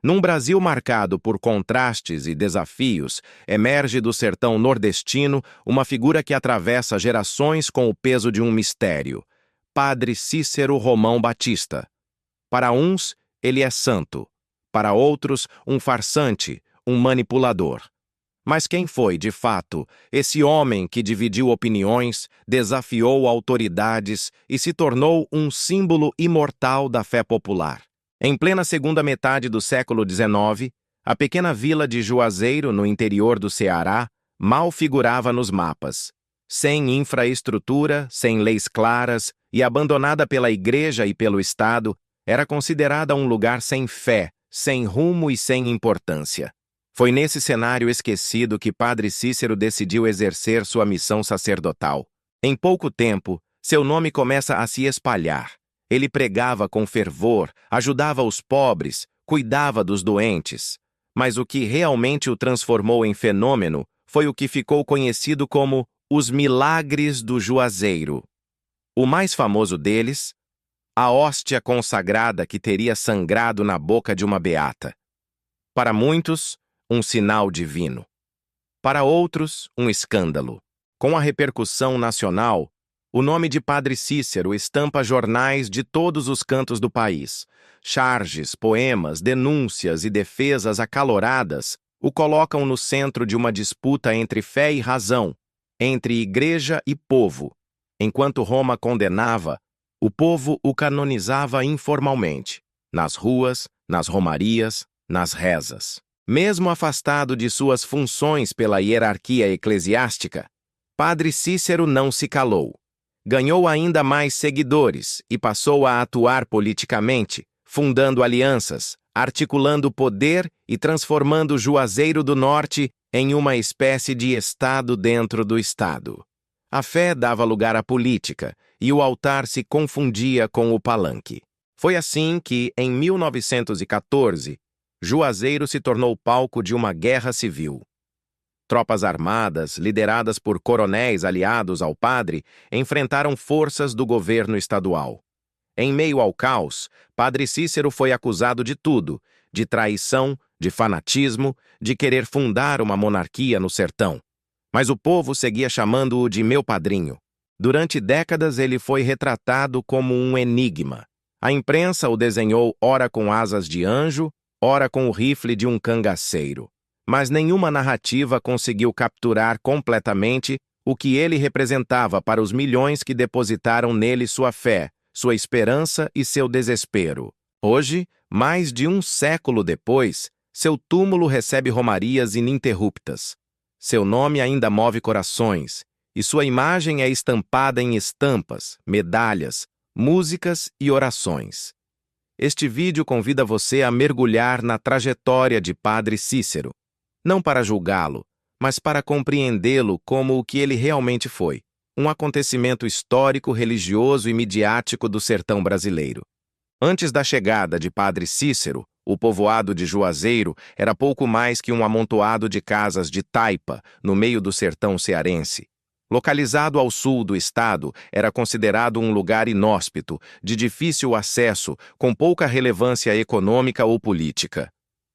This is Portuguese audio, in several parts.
Num Brasil marcado por contrastes e desafios, emerge do sertão nordestino uma figura que atravessa gerações com o peso de um mistério: Padre Cícero Romão Batista. Para uns, ele é santo. Para outros, um farsante, um manipulador. Mas quem foi, de fato, esse homem que dividiu opiniões, desafiou autoridades e se tornou um símbolo imortal da fé popular? Em plena segunda metade do século XIX, a pequena vila de Juazeiro, no interior do Ceará, mal figurava nos mapas. Sem infraestrutura, sem leis claras e abandonada pela igreja e pelo Estado, era considerada um lugar sem fé, sem rumo e sem importância. Foi nesse cenário esquecido que Padre Cícero decidiu exercer sua missão sacerdotal. Em pouco tempo, seu nome começa a se espalhar. Ele pregava com fervor, ajudava os pobres, cuidava dos doentes. Mas o que realmente o transformou em fenômeno foi o que ficou conhecido como os Milagres do Juazeiro. O mais famoso deles, a hóstia consagrada que teria sangrado na boca de uma beata. Para muitos, um sinal divino. Para outros, um escândalo. Com a repercussão nacional, o nome de Padre Cícero estampa jornais de todos os cantos do país. Charges, poemas, denúncias e defesas acaloradas o colocam no centro de uma disputa entre fé e razão, entre igreja e povo. Enquanto Roma condenava, o povo o canonizava informalmente, nas ruas, nas romarias, nas rezas. Mesmo afastado de suas funções pela hierarquia eclesiástica, Padre Cícero não se calou. Ganhou ainda mais seguidores e passou a atuar politicamente, fundando alianças, articulando poder e transformando Juazeiro do Norte em uma espécie de Estado dentro do Estado. A fé dava lugar à política e o altar se confundia com o palanque. Foi assim que, em 1914, Juazeiro se tornou palco de uma guerra civil. Tropas armadas, lideradas por coronéis aliados ao padre, enfrentaram forças do governo estadual. Em meio ao caos, Padre Cícero foi acusado de tudo: de traição, de fanatismo, de querer fundar uma monarquia no sertão. Mas o povo seguia chamando-o de meu padrinho. Durante décadas ele foi retratado como um enigma. A imprensa o desenhou ora com asas de anjo, ora com o rifle de um cangaceiro. Mas nenhuma narrativa conseguiu capturar completamente o que ele representava para os milhões que depositaram nele sua fé, sua esperança e seu desespero. Hoje, mais de um século depois, seu túmulo recebe romarias ininterruptas. Seu nome ainda move corações, e sua imagem é estampada em estampas, medalhas, músicas e orações. Este vídeo convida você a mergulhar na trajetória de Padre Cícero, não para julgá-lo, mas para compreendê-lo como o que ele realmente foi, um acontecimento histórico, religioso e midiático do sertão brasileiro. Antes da chegada de Padre Cícero, o povoado de Juazeiro era pouco mais que um amontoado de casas de taipa no meio do sertão cearense. Localizado ao sul do estado, era considerado um lugar inóspito, de difícil acesso, com pouca relevância econômica ou política.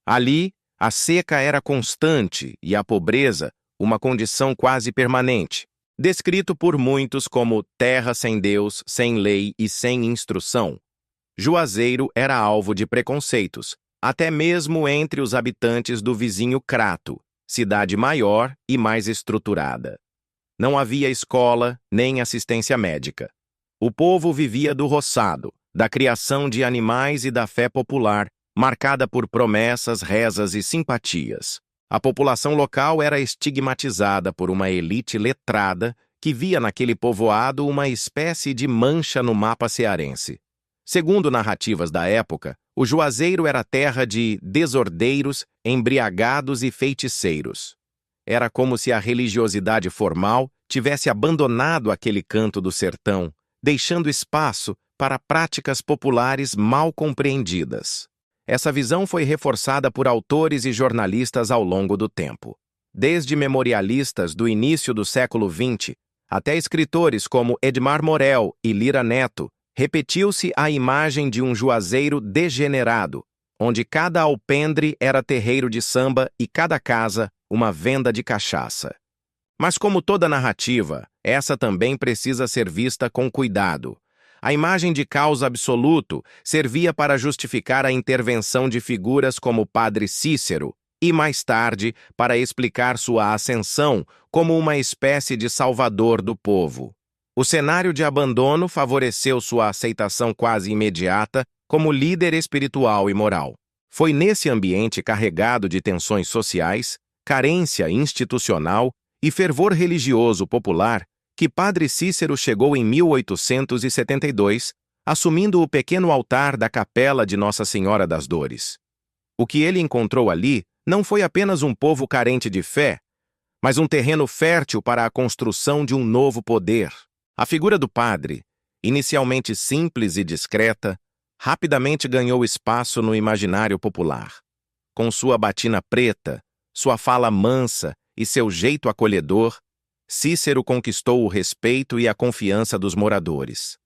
Ali, a seca era constante e a pobreza uma condição quase permanente, descrito por muitos como terra sem Deus, sem lei e sem instrução. Juazeiro era alvo de preconceitos, até mesmo entre os habitantes do vizinho Crato, cidade maior e mais estruturada. Não havia escola nem assistência médica. O povo vivia do roçado, da criação de animais e da fé popular, marcada por promessas, rezas e simpatias. A população local era estigmatizada por uma elite letrada que via naquele povoado uma espécie de mancha no mapa cearense. Segundo narrativas da época, o Juazeiro era terra de desordeiros, embriagados e feiticeiros. Era como se a religiosidade formal tivesse abandonado aquele canto do sertão, deixando espaço para práticas populares mal compreendidas. Essa visão foi reforçada por autores e jornalistas ao longo do tempo. Desde memorialistas do início do século XX, até escritores como Edmar Morel e Lira Neto, repetiu-se a imagem de um Juazeiro degenerado, onde cada alpendre era terreiro de samba e cada casa uma venda de cachaça. Mas como toda narrativa, essa também precisa ser vista com cuidado. A imagem de caos absoluto servia para justificar a intervenção de figuras como Padre Cícero e, mais tarde, para explicar sua ascensão como uma espécie de salvador do povo. O cenário de abandono favoreceu sua aceitação quase imediata como líder espiritual e moral. Foi nesse ambiente carregado de tensões sociais, carência institucional e fervor religioso popular que Padre Cícero chegou em 1872, assumindo o pequeno altar da Capela de Nossa Senhora das Dores. O que ele encontrou ali não foi apenas um povo carente de fé, mas um terreno fértil para a construção de um novo poder. A figura do padre, inicialmente simples e discreta, rapidamente ganhou espaço no imaginário popular. Com sua batina preta, sua fala mansa e seu jeito acolhedor, Cícero conquistou o respeito e a confiança dos moradores.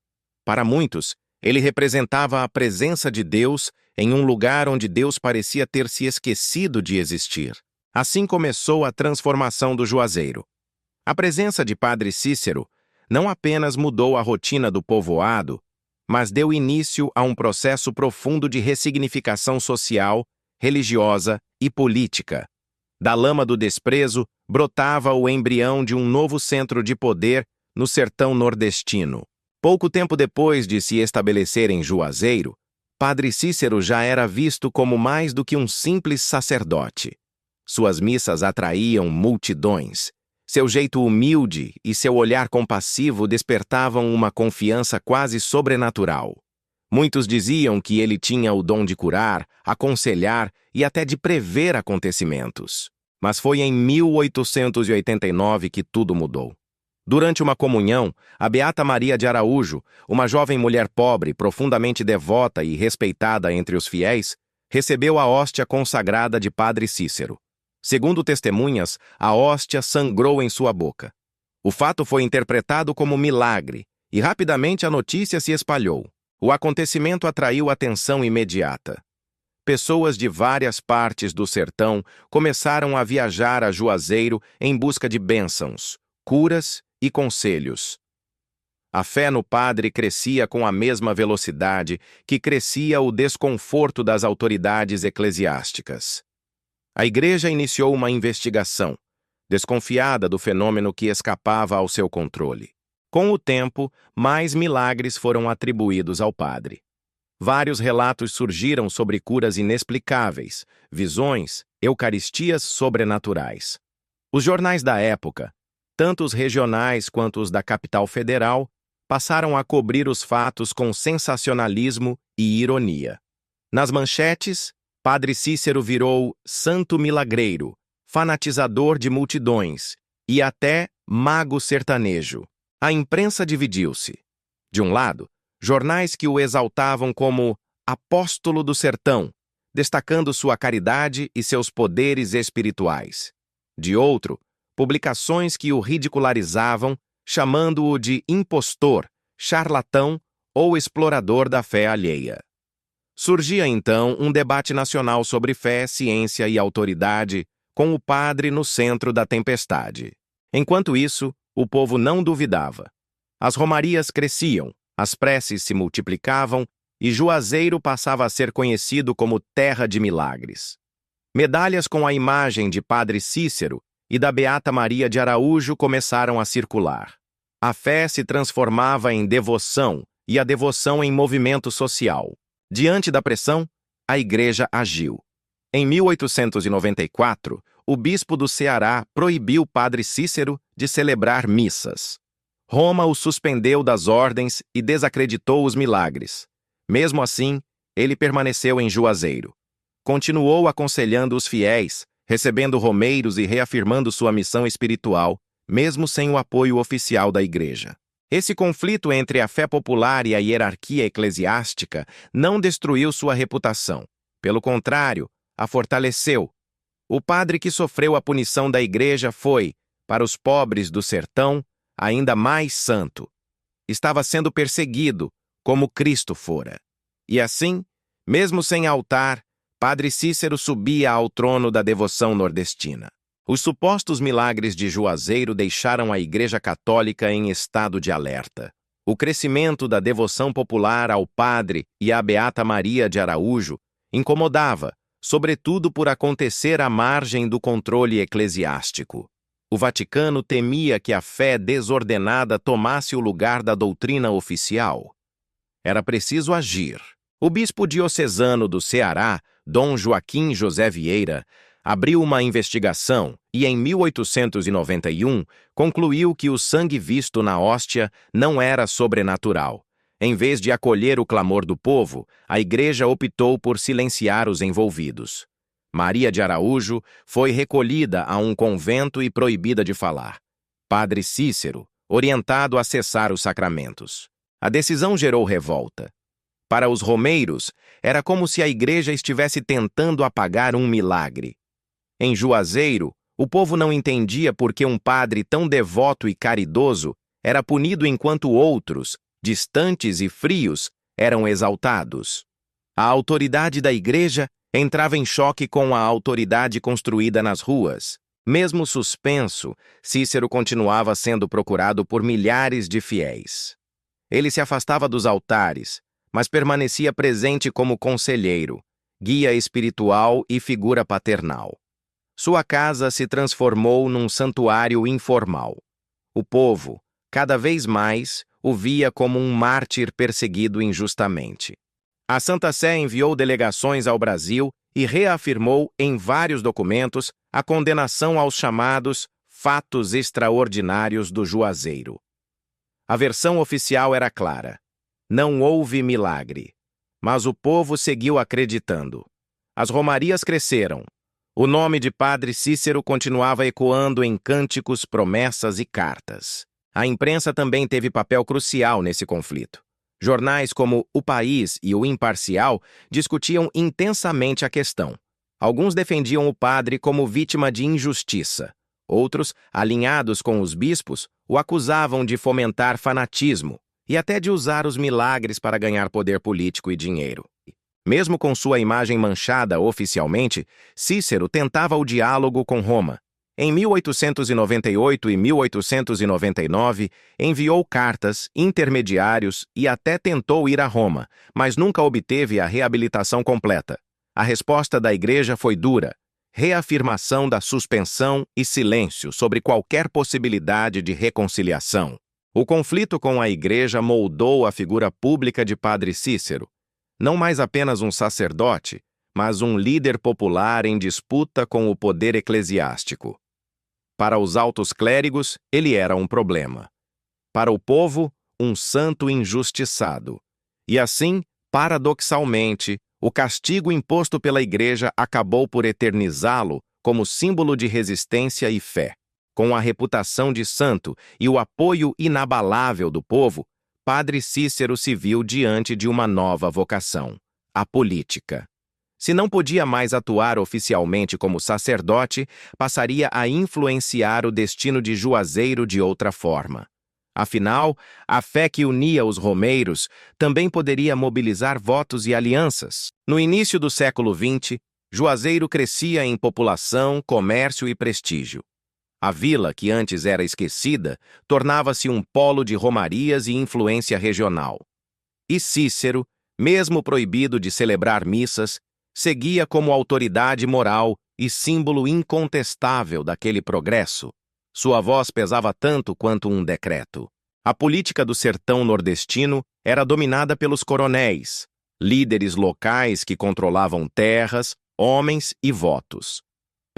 Para muitos, ele representava a presença de Deus em um lugar onde Deus parecia ter se esquecido de existir. Assim começou a transformação do Juazeiro. A presença de Padre Cícero não apenas mudou a rotina do povoado, mas deu início a um processo profundo de ressignificação social, religiosa e política. Da lama do desprezo brotava o embrião de um novo centro de poder no sertão nordestino. Pouco tempo depois de se estabelecer em Juazeiro, Padre Cícero já era visto como mais do que um simples sacerdote. Suas missas atraíam multidões. Seu jeito humilde e seu olhar compassivo despertavam uma confiança quase sobrenatural. Muitos diziam que ele tinha o dom de curar, aconselhar e até de prever acontecimentos. Mas foi em 1889 que tudo mudou. Durante uma comunhão, a Beata Maria de Araújo, uma jovem mulher pobre, profundamente devota e respeitada entre os fiéis, recebeu a hóstia consagrada de Padre Cícero. Segundo testemunhas, a hóstia sangrou em sua boca. O fato foi interpretado como milagre e rapidamente a notícia se espalhou. O acontecimento atraiu atenção imediata. Pessoas de várias partes do sertão começaram a viajar a Juazeiro em busca de bênçãos, curas e conselhos. A fé no padre crescia com a mesma velocidade que crescia o desconforto das autoridades eclesiásticas. A igreja iniciou uma investigação, desconfiada do fenômeno que escapava ao seu controle. Com o tempo, mais milagres foram atribuídos ao padre. Vários relatos surgiram sobre curas inexplicáveis, visões, eucaristias sobrenaturais. Os jornais da época, tanto os regionais quanto os da capital federal, passaram a cobrir os fatos com sensacionalismo e ironia. Nas manchetes, Padre Cícero virou santo milagreiro, fanatizador de multidões e até mago sertanejo. A imprensa dividiu-se. De um lado, jornais que o exaltavam como apóstolo do sertão, destacando sua caridade e seus poderes espirituais. De outro, publicações que o ridicularizavam, chamando-o de impostor, charlatão ou explorador da fé alheia. Surgia então um debate nacional sobre fé, ciência e autoridade, com o padre no centro da tempestade. Enquanto isso, o povo não duvidava. As romarias cresciam, as preces se multiplicavam e Juazeiro passava a ser conhecido como terra de milagres. Medalhas com a imagem de Padre Cícero e da Beata Maria de Araújo começaram a circular. A fé se transformava em devoção e a devoção em movimento social. Diante da pressão, a igreja agiu. Em 1894, o bispo do Ceará proibiu Padre Cícero de celebrar missas. Roma o suspendeu das ordens e desacreditou os milagres. Mesmo assim, ele permaneceu em Juazeiro. Continuou aconselhando os fiéis, recebendo romeiros e reafirmando sua missão espiritual, mesmo sem o apoio oficial da igreja. Esse conflito entre a fé popular e a hierarquia eclesiástica não destruiu sua reputação. Pelo contrário, a fortaleceu. O padre que sofreu a punição da igreja foi, para os pobres do sertão, ainda mais santo. Estava sendo perseguido, como Cristo fora. E assim, mesmo sem altar, Padre Cícero subia ao trono da devoção nordestina. Os supostos milagres de Juazeiro deixaram a Igreja Católica em estado de alerta. O crescimento da devoção popular ao padre e à Beata Maria de Araújo incomodava, sobretudo por acontecer à margem do controle eclesiástico. O Vaticano temia que a fé desordenada tomasse o lugar da doutrina oficial. Era preciso agir. O bispo diocesano do Ceará, Dom Joaquim José Vieira, abriu uma investigação e, em 1891, concluiu que o sangue visto na hóstia não era sobrenatural. Em vez de acolher o clamor do povo, a Igreja optou por silenciar os envolvidos. Maria de Araújo foi recolhida a um convento e proibida de falar. Padre Cícero, orientado a cessar os sacramentos. A decisão gerou revolta. Para os romeiros, era como se a Igreja estivesse tentando apagar um milagre. Em Juazeiro, o povo não entendia por que um padre tão devoto e caridoso era punido enquanto outros, distantes e frios, eram exaltados. A autoridade da Igreja entrava em choque com a autoridade construída nas ruas. Mesmo suspenso, Cícero continuava sendo procurado por milhares de fiéis. Ele se afastava dos altares, mas permanecia presente como conselheiro, guia espiritual e figura paternal. Sua casa se transformou num santuário informal. O povo, cada vez mais, o via como um mártir perseguido injustamente. A Santa Sé enviou delegações ao Brasil e reafirmou em vários documentos a condenação aos chamados fatos extraordinários do Juazeiro. A versão oficial era clara. Não houve milagre, mas o povo seguiu acreditando. As romarias cresceram. O nome de Padre Cícero continuava ecoando em cânticos, promessas e cartas. A imprensa também teve papel crucial nesse conflito. Jornais como O País e O Imparcial discutiam intensamente a questão. Alguns defendiam o padre como vítima de injustiça. Outros, alinhados com os bispos, o acusavam de fomentar fanatismo e até de usar os milagres para ganhar poder político e dinheiro. Mesmo com sua imagem manchada oficialmente, Cícero tentava o diálogo com Roma. Em 1898 e 1899, enviou cartas, intermediários e até tentou ir a Roma, mas nunca obteve a reabilitação completa. A resposta da Igreja foi dura: reafirmação da suspensão e silêncio sobre qualquer possibilidade de reconciliação. O conflito com a Igreja moldou a figura pública de Padre Cícero. Não mais apenas um sacerdote, mas um líder popular em disputa com o poder eclesiástico. Para os altos clérigos, ele era um problema. Para o povo, um santo injustiçado. E assim, paradoxalmente, o castigo imposto pela Igreja acabou por eternizá-lo como símbolo de resistência e fé. Com a reputação de santo e o apoio inabalável do povo, Padre Cícero se viu diante de uma nova vocação: a política. Se não podia mais atuar oficialmente como sacerdote, passaria a influenciar o destino de Juazeiro de outra forma. Afinal, a fé que unia os romeiros também poderia mobilizar votos e alianças. No início do século XX, Juazeiro crescia em população, comércio e prestígio. A vila, que antes era esquecida, tornava-se um polo de romarias e influência regional. E Cícero, mesmo proibido de celebrar missas, seguia como autoridade moral e símbolo incontestável daquele progresso. Sua voz pesava tanto quanto um decreto. A política do sertão nordestino era dominada pelos coronéis, líderes locais que controlavam terras, homens e votos.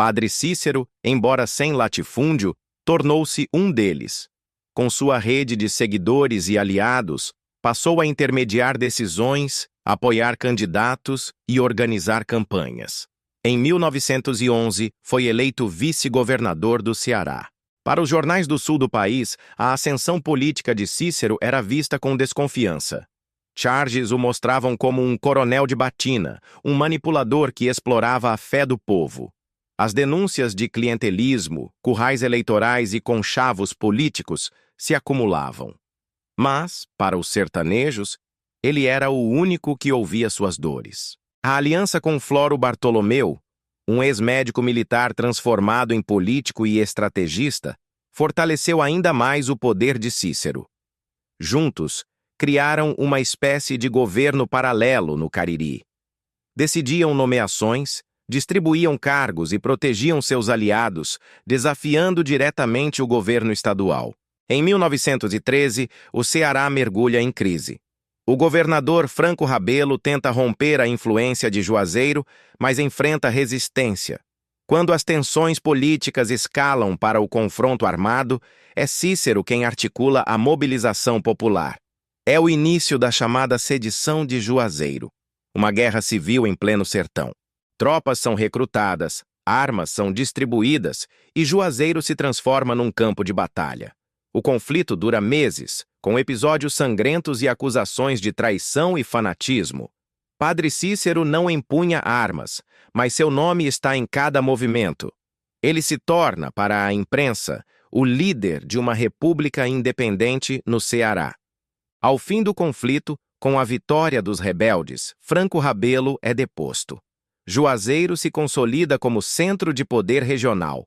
Padre Cícero, embora sem latifúndio, tornou-se um deles. Com sua rede de seguidores e aliados, passou a intermediar decisões, apoiar candidatos e organizar campanhas. Em 1911, foi eleito vice-governador do Ceará. Para os jornais do sul do país, a ascensão política de Cícero era vista com desconfiança. Charges o mostravam como um coronel de batina, um manipulador que explorava a fé do povo. As denúncias de clientelismo, currais eleitorais e conchavos políticos se acumulavam. Mas, para os sertanejos, ele era o único que ouvia suas dores. A aliança com Floro Bartolomeu, um ex-médico militar transformado em político e estrategista, fortaleceu ainda mais o poder de Cícero. Juntos, criaram uma espécie de governo paralelo no Cariri. Decidiam nomeações, distribuíam cargos e protegiam seus aliados, desafiando diretamente o governo estadual. Em 1913, o Ceará mergulha em crise. O governador Franco Rebelo tenta romper a influência de Juazeiro, mas enfrenta resistência. Quando as tensões políticas escalam para o confronto armado, é Cícero quem articula a mobilização popular. É o início da chamada Sedição de Juazeiro, uma guerra civil em pleno sertão. Tropas são recrutadas, armas são distribuídas e Juazeiro se transforma num campo de batalha. O conflito dura meses, com episódios sangrentos e acusações de traição e fanatismo. Padre Cícero não empunha armas, mas seu nome está em cada movimento. Ele se torna, para a imprensa, o líder de uma república independente no Ceará. Ao fim do conflito, com a vitória dos rebeldes, Franco Rebelo é deposto. Juazeiro se consolida como centro de poder regional.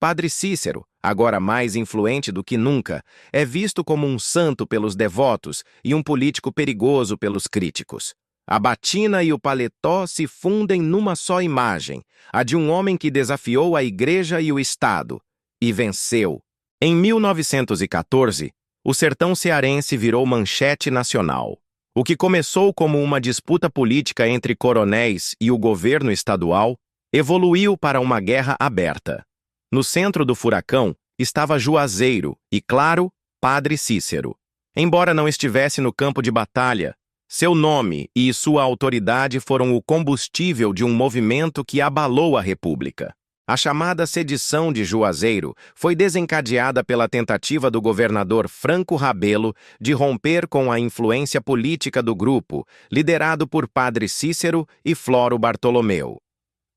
Padre Cícero, agora mais influente do que nunca, é visto como um santo pelos devotos e um político perigoso pelos críticos. A batina e o paletó se fundem numa só imagem, a de um homem que desafiou a Igreja e o Estado, e venceu. Em 1914, o sertão cearense virou manchete nacional. O que começou como uma disputa política entre coronéis e o governo estadual evoluiu para uma guerra aberta. No centro do furacão estava Juazeiro e, claro, Padre Cícero. Embora não estivesse no campo de batalha, seu nome e sua autoridade foram o combustível de um movimento que abalou a República. A chamada Sedição de Juazeiro foi desencadeada pela tentativa do governador Franco Rebelo de romper com a influência política do grupo, liderado por Padre Cícero e Floro Bartolomeu.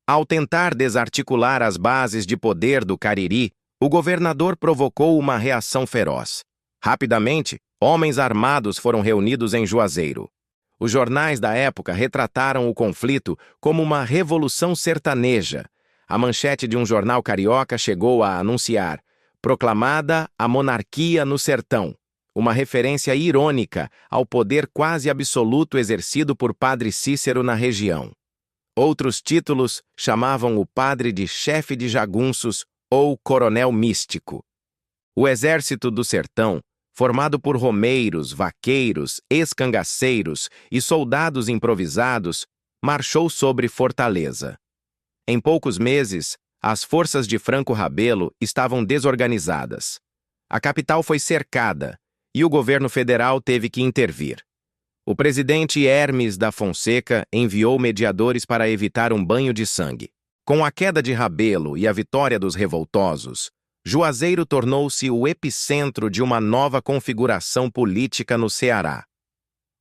Ao tentar desarticular as bases de poder do Cariri, o governador provocou uma reação feroz. Rapidamente, homens armados foram reunidos em Juazeiro. Os jornais da época retrataram o conflito como uma revolução sertaneja. A manchete de um jornal carioca chegou a anunciar "Proclamada a monarquia no sertão", uma referência irônica ao poder quase absoluto exercido por Padre Cícero na região. Outros títulos chamavam o padre de chefe de jagunços ou coronel místico. O exército do sertão, formado por romeiros, vaqueiros, ex-cangaceiros e soldados improvisados, marchou sobre Fortaleza. Em poucos meses, as forças de Franco Rebelo estavam desorganizadas. A capital foi cercada e o governo federal teve que intervir. O presidente Hermes da Fonseca enviou mediadores para evitar um banho de sangue. Com a queda de Rebelo e a vitória dos revoltosos, Juazeiro tornou-se o epicentro de uma nova configuração política no Ceará.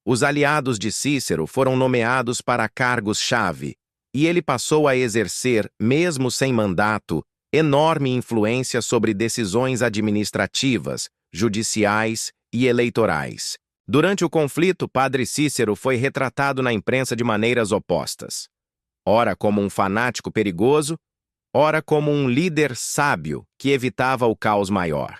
Os aliados de Cícero foram nomeados para cargos-chave, e ele passou a exercer, mesmo sem mandato, enorme influência sobre decisões administrativas, judiciais e eleitorais. Durante o conflito, Padre Cícero foi retratado na imprensa de maneiras opostas. Ora como um fanático perigoso, ora como um líder sábio que evitava o caos maior.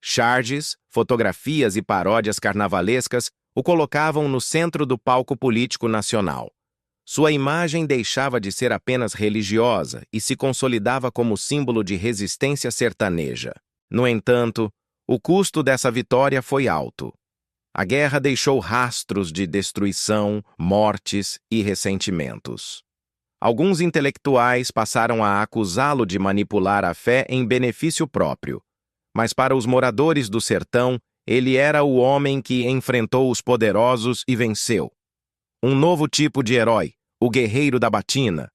Charges, fotografias e paródias carnavalescas o colocavam no centro do palco político nacional. Sua imagem deixava de ser apenas religiosa e se consolidava como símbolo de resistência sertaneja. No entanto, o custo dessa vitória foi alto. A guerra deixou rastros de destruição, mortes e ressentimentos. Alguns intelectuais passaram a acusá-lo de manipular a fé em benefício próprio. Mas para os moradores do sertão, ele era o homem que enfrentou os poderosos e venceu. Um novo tipo de herói, o guerreiro da batina.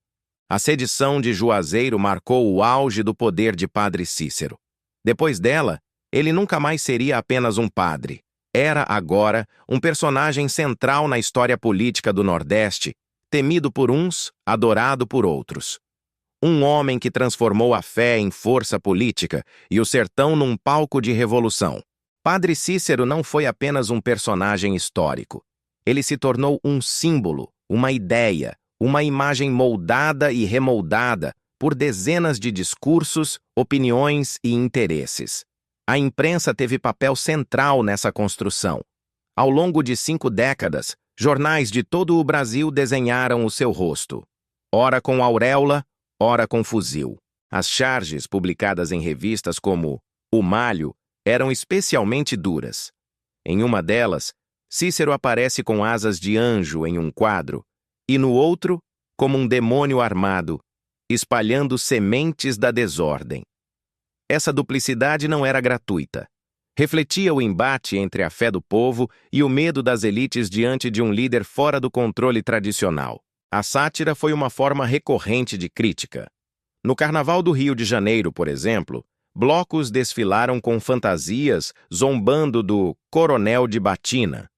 A sedição de Juazeiro marcou o auge do poder de Padre Cícero. Depois dela, ele nunca mais seria apenas um padre. Era agora um personagem central na história política do Nordeste, temido por uns, adorado por outros. Um homem que transformou a fé em força política e o sertão num palco de revolução. Padre Cícero não foi apenas um personagem histórico. Ele se tornou um símbolo, uma ideia, uma imagem moldada e remoldada por dezenas de discursos, opiniões e interesses. A imprensa teve papel central nessa construção. Ao longo de 5 décadas, jornais de todo o Brasil desenharam o seu rosto. Ora com auréola, ora com fuzil. As charges publicadas em revistas como O Malho eram especialmente duras. Em uma delas, Cícero aparece com asas de anjo em um quadro e no outro, como um demônio armado, espalhando sementes da desordem. Essa duplicidade não era gratuita. Refletia o embate entre a fé do povo e o medo das elites diante de um líder fora do controle tradicional. A sátira foi uma forma recorrente de crítica. No Carnaval do Rio de Janeiro, por exemplo, blocos desfilaram com fantasias zombando do Coronel de Batina.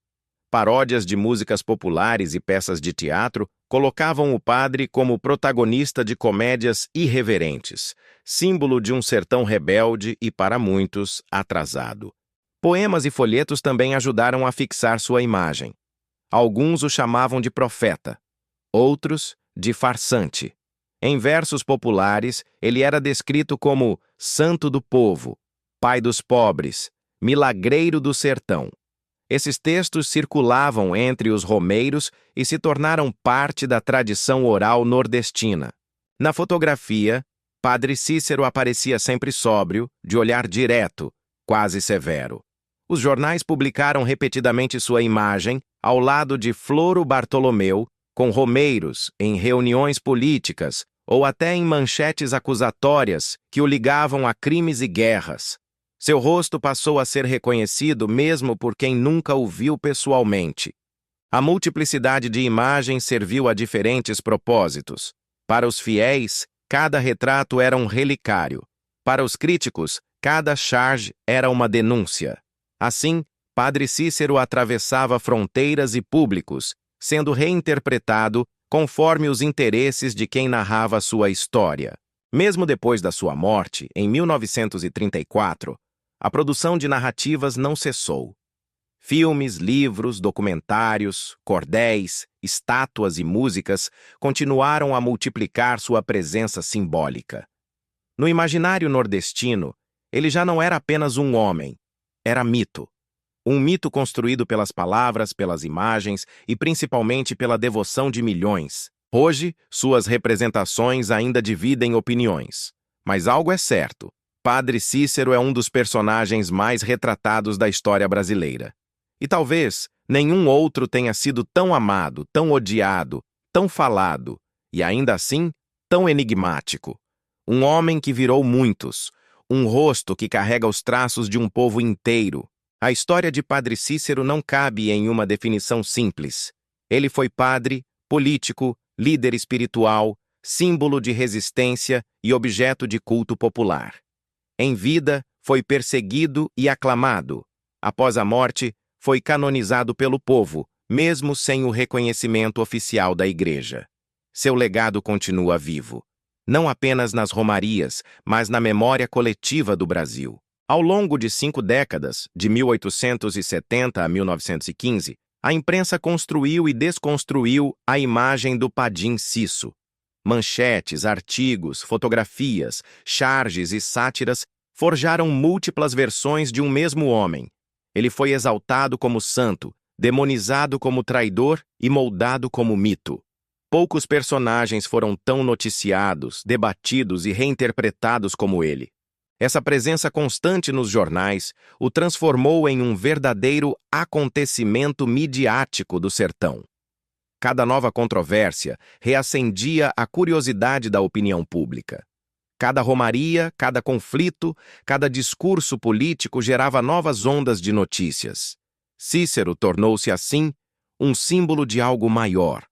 Paródias de músicas populares e peças de teatro colocavam o padre como protagonista de comédias irreverentes, símbolo de um sertão rebelde e, para muitos, atrasado. Poemas e folhetos também ajudaram a fixar sua imagem. Alguns o chamavam de profeta, outros de farsante. Em versos populares, ele era descrito como santo do povo, pai dos pobres, milagreiro do sertão. Esses textos circulavam entre os romeiros e se tornaram parte da tradição oral nordestina. Na fotografia, Padre Cícero aparecia sempre sóbrio, de olhar direto, quase severo. Os jornais publicaram repetidamente sua imagem ao lado de Floro Bartolomeu, com romeiros, em reuniões políticas ou até em manchetes acusatórias que o ligavam a crimes e guerras. Seu rosto passou a ser reconhecido mesmo por quem nunca o viu pessoalmente. A multiplicidade de imagens serviu a diferentes propósitos. Para os fiéis, cada retrato era um relicário. Para os críticos, cada charge era uma denúncia. Assim, Padre Cícero atravessava fronteiras e públicos, sendo reinterpretado conforme os interesses de quem narrava sua história. Mesmo depois da sua morte, em 1934, a produção de narrativas não cessou. Filmes, livros, documentários, cordéis, estátuas e músicas continuaram a multiplicar sua presença simbólica. No imaginário nordestino, ele já não era apenas um homem, era mito. Um mito construído pelas palavras, pelas imagens e principalmente pela devoção de milhões. Hoje, suas representações ainda dividem opiniões. Mas algo é certo. Padre Cícero é um dos personagens mais retratados da história brasileira. E talvez nenhum outro tenha sido tão amado, tão odiado, tão falado, e ainda assim, tão enigmático. Um homem que virou muitos, um rosto que carrega os traços de um povo inteiro. A história de Padre Cícero não cabe em uma definição simples. Ele foi padre, político, líder espiritual, símbolo de resistência e objeto de culto popular. Em vida, foi perseguido e aclamado. Após a morte, foi canonizado pelo povo, mesmo sem o reconhecimento oficial da Igreja. Seu legado continua vivo, não apenas nas romarias, mas na memória coletiva do Brasil. Ao longo de 5 décadas, de 1870 a 1915, a imprensa construiu e desconstruiu a imagem do Padim Cisso. Manchetes, artigos, fotografias, charges e sátiras forjaram múltiplas versões de um mesmo homem. Ele foi exaltado como santo, demonizado como traidor e moldado como mito. Poucos personagens foram tão noticiados, debatidos e reinterpretados como ele. Essa presença constante nos jornais o transformou em um verdadeiro acontecimento midiático do sertão. Cada nova controvérsia reacendia a curiosidade da opinião pública. Cada romaria, cada conflito, cada discurso político gerava novas ondas de notícias. Cícero tornou-se, assim, um símbolo de algo maior,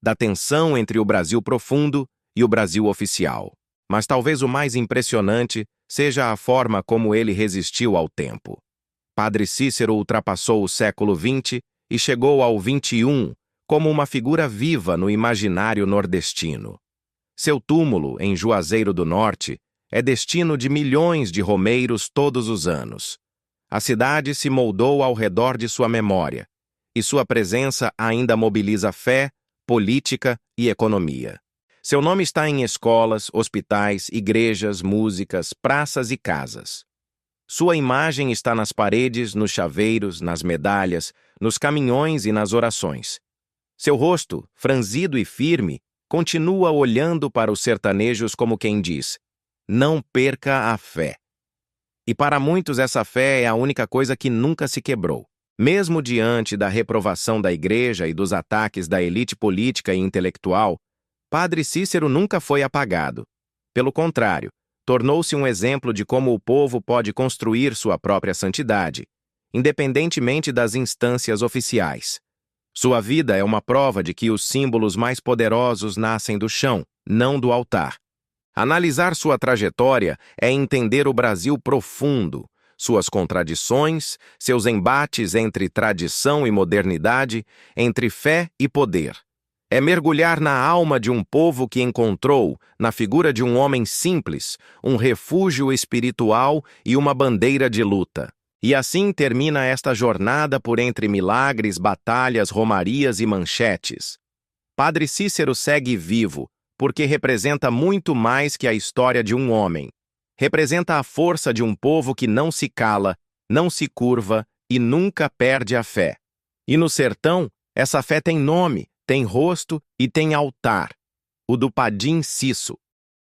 da tensão entre o Brasil profundo e o Brasil oficial. Mas talvez o mais impressionante seja a forma como ele resistiu ao tempo. Padre Cícero ultrapassou o século XX e chegou ao XXI como uma figura viva no imaginário nordestino. Seu túmulo, em Juazeiro do Norte, é destino de milhões de romeiros todos os anos. A cidade se moldou ao redor de sua memória, e sua presença ainda mobiliza fé, política e economia. Seu nome está em escolas, hospitais, igrejas, músicas, praças e casas. Sua imagem está nas paredes, nos chaveiros, nas medalhas, nos caminhões e nas orações. Seu rosto, franzido e firme, continua olhando para os sertanejos como quem diz: não perca a fé. E para muitos essa fé é a única coisa que nunca se quebrou. Mesmo diante da reprovação da igreja e dos ataques da elite política e intelectual, Padre Cícero nunca foi apagado. Pelo contrário, tornou-se um exemplo de como o povo pode construir sua própria santidade, independentemente das instâncias oficiais. Sua vida é uma prova de que os símbolos mais poderosos nascem do chão, não do altar. Analisar sua trajetória é entender o Brasil profundo, suas contradições, seus embates entre tradição e modernidade, entre fé e poder. É mergulhar na alma de um povo que encontrou, na figura de um homem simples, um refúgio espiritual e uma bandeira de luta. E assim termina esta jornada por entre milagres, batalhas, romarias e manchetes. Padre Cícero segue vivo, porque representa muito mais que a história de um homem. Representa a força de um povo que não se cala, não se curva e nunca perde a fé. E no sertão, essa fé tem nome, tem rosto e tem altar, o do Padim Cisso.